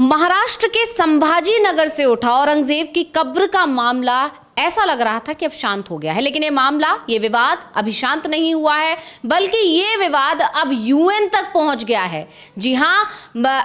महाराष्ट्र के संभाजी नगर से उठा औरंगजेब की कब्र का मामला ऐसा लग रहा था कि अब शांत हो गया है, लेकिन ये विवाद अभी शांत नहीं हुआ है, बल्कि ये विवाद अब यूएन तक पहुंच गया है। जी हां,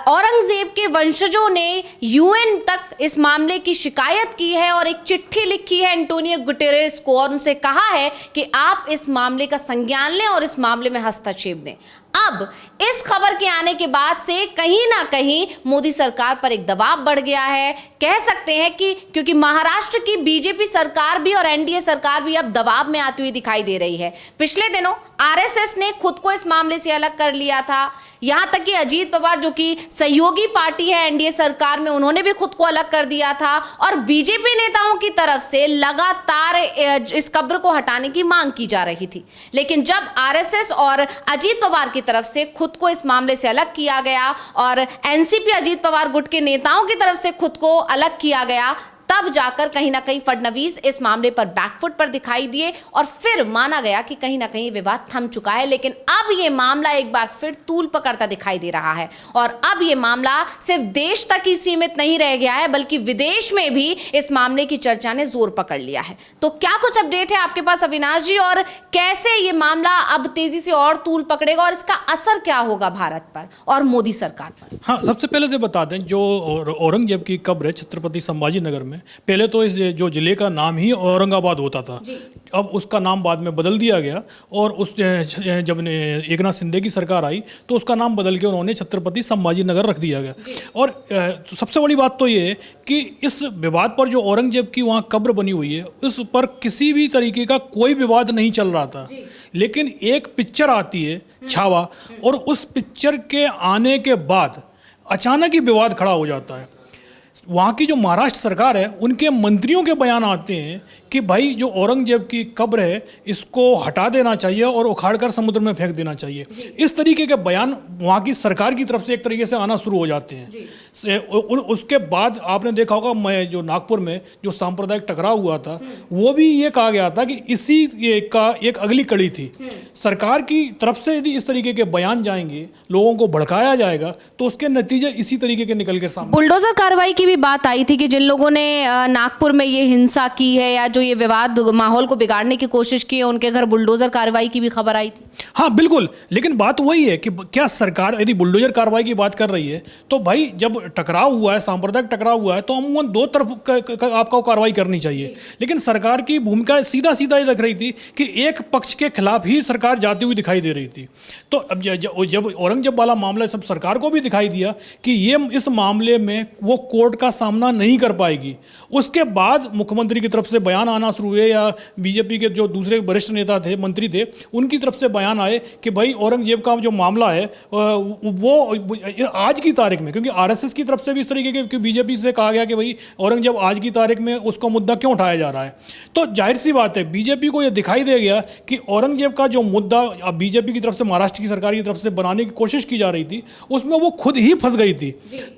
औरंगजेब के वंशजों ने यूएन तक इस मामले की शिकायत की है और एक चिट्ठी लिखी है एंटोनियो गुटेरेस को और उनसे कहा है कि आप इस मामले का संज्ञान लें और इस मामले में हस्तक्षेप दें। अब इस खबर के आने के बाद से कहीं ना कहीं मोदी सरकार पर एक दबाव बढ़ गया है, कह सकते हैं कि क्योंकि महाराष्ट्र की बीजेपी सरकार भी और एनडीए सरकार भी अब दबाव में आती हुई दिखाई दे रही है। पिछले दिनों आरएसएस ने खुद को इस मामले से अलग कर लिया था, यहां तक कि अजीत पवार जो कि सहयोगी पार्टी है एनडीए सरकार में, उन्होंने भी खुद को अलग कर दिया था और बीजेपी नेताओं की तरफ से लगातार इस कब्र को हटाने की मांग की जा रही थी। लेकिन जब आरएसएस और अजीत पवार की तरफ से खुद को इस मामले से अलग किया गया और एनसीपी अजीत पवार गुट के नेताओं की तरफ से खुद को अलग किया गया, तब जाकर कहीं ना कहीं फडणवीस इस मामले पर बैकफुट पर दिखाई दिए और फिर माना गया कि कहीं ना कहीं विवाद थम चुका है। लेकिन अब ये मामला एक बार फिर तूल पकड़ता दिखाई दे रहा है और अब ये मामला सिर्फ देश तक ही सीमित नहीं रह गया है, बल्कि विदेश में भी इस मामले की चर्चा ने जोर पकड़ लिया है। तो क्या कुछ अपडेट है आपके पास अविनाश जी, और कैसे ये मामला अब तेजी से और तूल पकड़ेगा और इसका असर क्या होगा भारत पर और मोदी सरकार पर? हाँ, सबसे पहले तो बता दें, जो औरंगजेब की कब्र है छत्रपति संभाजी नगर में, पहले तो इस जो जिले का नाम ही औरंगाबाद होता था, अब उसका नाम बाद में बदल दिया गया और उस जब एकनाथ शिंदे की सरकार आई तो उसका नाम बदल के उन्होंने छत्रपति संभाजी नगर रख दिया गया। और तो सबसे बड़ी बात तो ये है कि इस विवाद पर जो औरंगजेब की वहाँ कब्र बनी हुई है, उस पर किसी भी तरीके का कोई विवाद नहीं चल रहा था। लेकिन एक पिक्चर आती है छावा, और उस पिक्चर के आने के बाद अचानक ही विवाद खड़ा हो जाता है। वहाँ की जो महाराष्ट्र सरकार है, उनके मंत्रियों के बयान आते हैं कि भाई जो औरंगजेब की कब्र है इसको हटा देना चाहिए और उखाड़कर समुद्र में फेंक देना चाहिए। इस तरीके के बयान वहाँ की सरकार की तरफ से एक तरीके से आना शुरू हो जाते हैं। उसके बाद आपने देखा होगा, मैं जो नागपुर में जो सांप्रदायिक टकराव हुआ था, वो भी ये कहा गया था कि इसी का एक अगली कड़ी थी। सरकार की तरफ से यदि इस तरीके के बयान जाएंगे, लोगों को भड़काया जाएगा, तो उसके नतीजे इसी तरीके के निकल के सामने। बुलडोजर कार्रवाई की भी बात आई थी कि जिन लोगों ने नागपुर में ये हिंसा की है या जो ये विवाद माहौल को बिगाड़ने की कोशिश की है, उनके घर बुलडोजर कार्रवाई की भी खबर आई थी। हाँ बिल्कुल, लेकिन बात वही है कि क्या सरकार यदि बुलडोजर कार्रवाई की बात कर रही है तो भाई जब टकराव हुआ है, सांप्रदायिक टकराव हुआ है, तो अमूमन दो तरफ आपको कार्रवाई करनी चाहिए। लेकिन सरकार की भूमिका सीधा सीधा ये दिख रही थी कि एक पक्ष के खिलाफ ही सरकार जाती हुई दिखाई दे रही थी। तो अब जब औरंगजेब वाला मामला सब सरकार को भी दिखाई दिया कि ये इस मामले में वो कोर्ट का सामना नहीं कर पाएगी, उसके बाद मुख्यमंत्री की तरफ से बयान आना शुरू हुए या बीजेपी के जो दूसरे वरिष्ठ नेता थे, मंत्री थे, उनकी तरफ से बयान आए कि भाई औरंगजेब का जो मामला है वो आज की तारीख में, क्योंकि आरएसएस की तरफ से भी इस तरीके के बीजेपी से कहा गया कि भाई औरंगजेब आज की तारीख में उसका मुद्दा क्यों उठाया जा रहा है। तो जाहिर सी बात है बीजेपी को यह दिखाई दे गया कि औरंगजेब का जो मुद्दा बीजेपी की तरफ से, महाराष्ट्र की सरकार की तरफ से बनाने की कोशिश की जा रही थी, उसमें वो खुद ही फंस गई थी।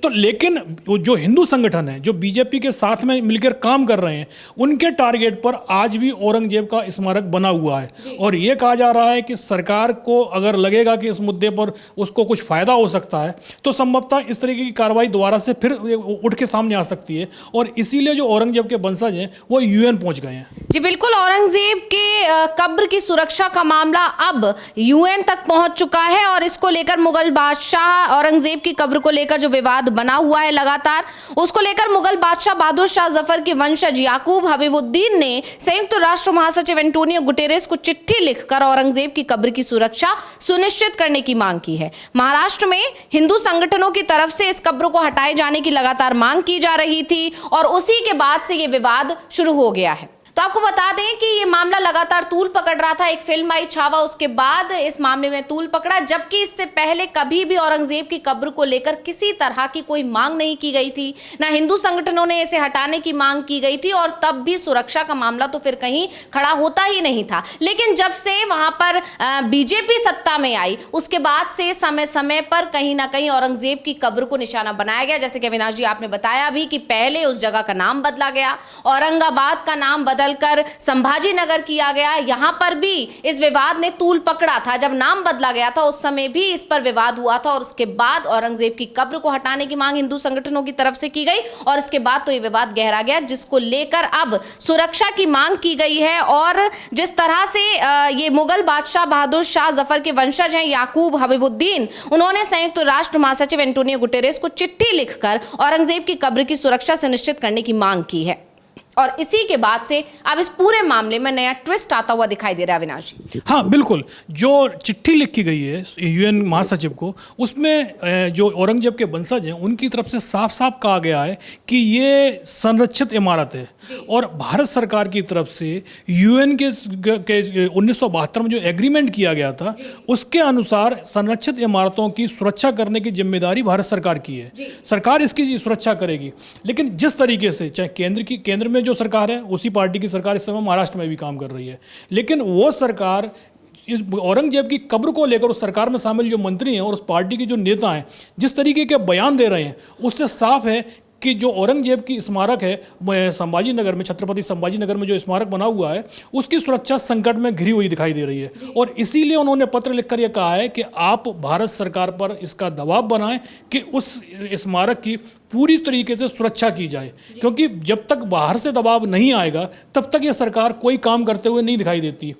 तो लेकिन जो हिंदू संगठन है जो बीजेपी के साथ में मिलकर काम कर रहे हैं, उनके टारगेट पर आज भी औरंगजेब का स्मारक बना हुआ है और यह कहा जा रहा है कि सरकार को अगर लगेगा कि इस मुद्दे पर उसको कुछ फायदा हो सकता है तो संभवतः इस तरीके की कार्रवाई दोबारा से फिर उठ के सामने आ सकती है, और इसीलिए जो औरंगजेब के वंशज हैं वो यूएन पहुंच गए हैं। जी बिल्कुल, औरंगजेब के कब्र की सुरक्षा का मामला अब यूएन तक पहुंच चुका है और इसको लेकर मुगल बादशाह औरंगजेब की कब्र को लेकर जो विवाद बना हुआ है लगातार, उसको लेकर मुगल बादशाह बहादुर शाह जफर के वंशज याकूब हबीबुद्दीन ने संयुक्त राष्ट्र महासचिव एंटोनियो गुटेरेस को चिट्ठी लिखकर औरंगजेब की कब्र की सुरक्षा सुनिश्चित करने की मांग की है। महाराष्ट्र में हिंदू संगठनों की तरफ से इस कब्र को हटाए जाने की लगातार मांग की जा रही थी और उसी के बाद से ये विवाद शुरू हो गया है। तो आपको बता दें कि ये मामला लगातार तूल पकड़ रहा था। एक फिल्म आई छावा, उसके बाद इस मामले में तूल पकड़ा, जबकि इससे पहले कभी भी औरंगजेब की कब्र को लेकर किसी तरह की कोई मांग नहीं की गई थी, ना हिंदू संगठनों ने इसे हटाने की मांग की गई थी और तब भी सुरक्षा का मामला तो फिर कहीं खड़ा होता ही नहीं था। लेकिन जब से वहां पर बीजेपी सत्ता में आई, उसके बाद से समय समय पर कहीं ना कहीं औरंगजेब की कब्र को निशाना बनाया गया। जैसे कि अविनाश जी आपने बताया भी कि पहले उस जगह का नाम बदला गया, औरंगाबाद का नाम बदल बदलकर संभाजी नगर किया गया। यहाँ पर भी इस विवाद ने तूल पकड़ा था। जब नाम बदला गया था उस समय भी इस पर विवाद हुआ था और उसके बाद औरंगजेब की कब्र को हटाने की मांग हिंदू संगठनों की तरफ से की गई और इसके बाद तो ये विवाद गहरा गया, जिसको लेकर अब सुरक्षा की मांग की गई है। और जिस तरह से ये मुगल बादशाह बहादुर शाह जफर के वंशज हैं याकूब हबीबुद्दीन, उन्होंने संयुक्त राष्ट्र महासचिव एंटोनियो गुटेरेस को चिट्ठी लिखकर औरंगजेब की कब्र की सुरक्षा सुनिश्चित करने की मांग की है। और इसी के बाद से अब इस पूरे मामले में नया ट्विस्ट आता हुआ दिखाई दे रहा है। अविनाश जी, हाँ बिल्कुल, जो चिट्ठी लिखी गई है यूएन महासचिव को, उसमें जो औरंगजेब के वंशज हैं उनकी तरफ से साफ साफ कहा गया है कि ये संरक्षित इमारत है और भारत सरकार की तरफ से यूएन के 1972 में जो एग्रीमेंट किया गया था उसके अनुसार संरक्षित इमारतों की सुरक्षा करने की जिम्मेदारी भारत सरकार की है। सरकार इसकी सुरक्षा करेगी। लेकिन जिस तरीके से चाहे केंद्र में जो सरकार है उसी पार्टी की सरकार इस समय महाराष्ट्र में भी काम कर रही है, लेकिन वो सरकार इस औरंगजेब की कब्र को लेकर उस सरकार में शामिल जो मंत्री हैं और उस पार्टी के जो नेता हैं जिस तरीके के बयान दे रहे हैं उससे साफ है कि जो औरंगजेब की स्मारक है संभाजी नगर में, छत्रपति संभाजी नगर में जो स्मारक बना हुआ है उसकी सुरक्षा संकट में घिरी हुई दिखाई दे रही है। और इसीलिए उन्होंने पत्र लिखकर यह कहा है कि आप भारत सरकार पर इसका दबाव बनाएं कि उस स्मारक की पूरी तरीके से सुरक्षा की जाए, क्योंकि जब तक बाहर से दबाव नहीं आएगा तब तक ये सरकार कोई काम करते हुए नहीं दिखाई देती।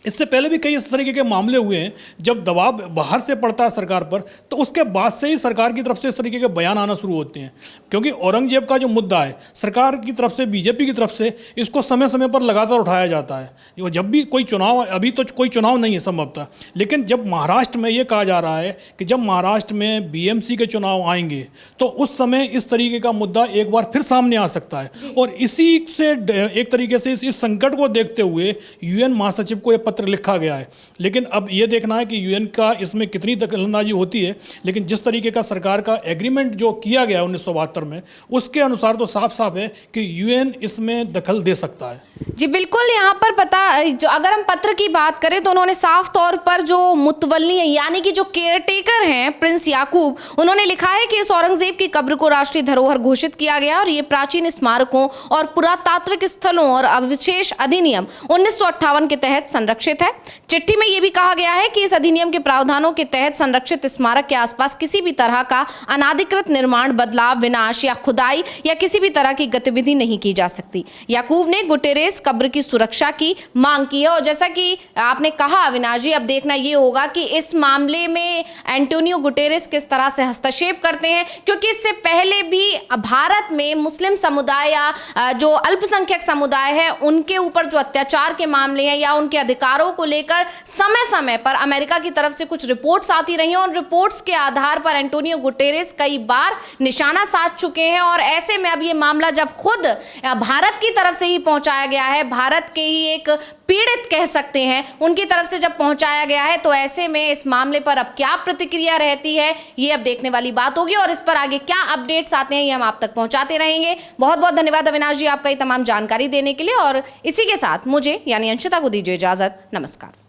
इससे पहले भी कई इस तरीके के मामले हुए हैं जब दबाव बाहर से पड़ता है सरकार पर तो उसके बाद से ही सरकार की तरफ से इस तरीके के बयान आना शुरू होते हैं, क्योंकि औरंगजेब का जो मुद्दा है सरकार की तरफ से, बीजेपी की तरफ से इसको समय समय पर लगातार उठाया जाता है। जब भी कोई चुनाव, अभी तो कोई चुनाव नहीं है संभवतः, लेकिन जब महाराष्ट्र में ये कहा जा रहा है कि जब महाराष्ट्र में बीएमसी के चुनाव आएंगे तो उस समय इस तरीके का मुद्दा एक बार फिर सामने आ सकता है। और इसी से एक तरीके से इस संकट को देखते हुए यूएन महासचिव को यह पत्र लिखा गया है। लेकिन अब यह देखना है कि यूएन का इसमें कितनी दखलंदाजी होती है, लेकिन जिस तरीके का सरकार का एग्रीमेंट जो किया गया 1972 में उसके अनुसार तो साफ साफ है कि यूएन इसमें दखल दे सकता है। जी बिल्कुल, यहाँ पर जो अगर हम पत्र की बात करें तो उन्होंने साफ तौर पर जो मुतवल्ली है यानी कि जो केयरटेकर हैं प्रिंस याकूब, उन्होंने लिखा है कि इस औरंगजेब की कब्र को राष्ट्रीय धरोहर घोषित किया गया और ये प्राचीन स्मारकों और पुरातात्विक स्थलों और अवशेष अधिनियम 1958 के तहत संरक्षित है। चिट्ठी में यह भी कहा गया है कि इस अधिनियम के प्रावधानों के तहत संरक्षित स्मारक के आसपास किसी भी तरह का अनाधिकृत निर्माण, बदलाव, विनाश या खुदाई या किसी भी तरह की गतिविधि नहीं की जा सकती। याकूब ने गुटेरेस कब्र की सुरक्षा की मांग की है और जैसा कि आपने कहा अविनाश जी, अब देखना यह होगा कि इस मामले में एंटोनियो गुटेरेस किस तरह से हस्तक्षेप करते हैं, क्योंकि इससे पहले भी भारत में मुस्लिम समुदाय या जो अल्पसंख्यक समुदाय है उनके ऊपर जो अत्याचार के मामले हैं या उनके अधिकारों को लेकर समय समय पर अमेरिका की तरफ से कुछ रिपोर्ट्स आती रही हैं और रिपोर्ट्स के आधार पर एंटोनियो गुटेरेस कई बार निशाना साध चुके हैं। और ऐसे में अब ये मामला जब खुद भारत की तरफ से ही पहुंचाया गया है, भारत के ही एक पीड़ित कह सकते हैं उनकी तरफ से जब पहुंचाया गया है, तो ऐसे में इस मामले पर अब क्या प्रतिक्रिया रहती है ये अब देखने वाली बात होगी और इस पर आगे क्या अपडेट्स आते हैं ये हम आप तक पहुंचाते रहेंगे। बहुत बहुत धन्यवाद अविनाश जी आपका ये तमाम जानकारी देने के लिए और इसी के साथ मुझे यानी अंशिता को दीजिए इजाजत। नमस्कार।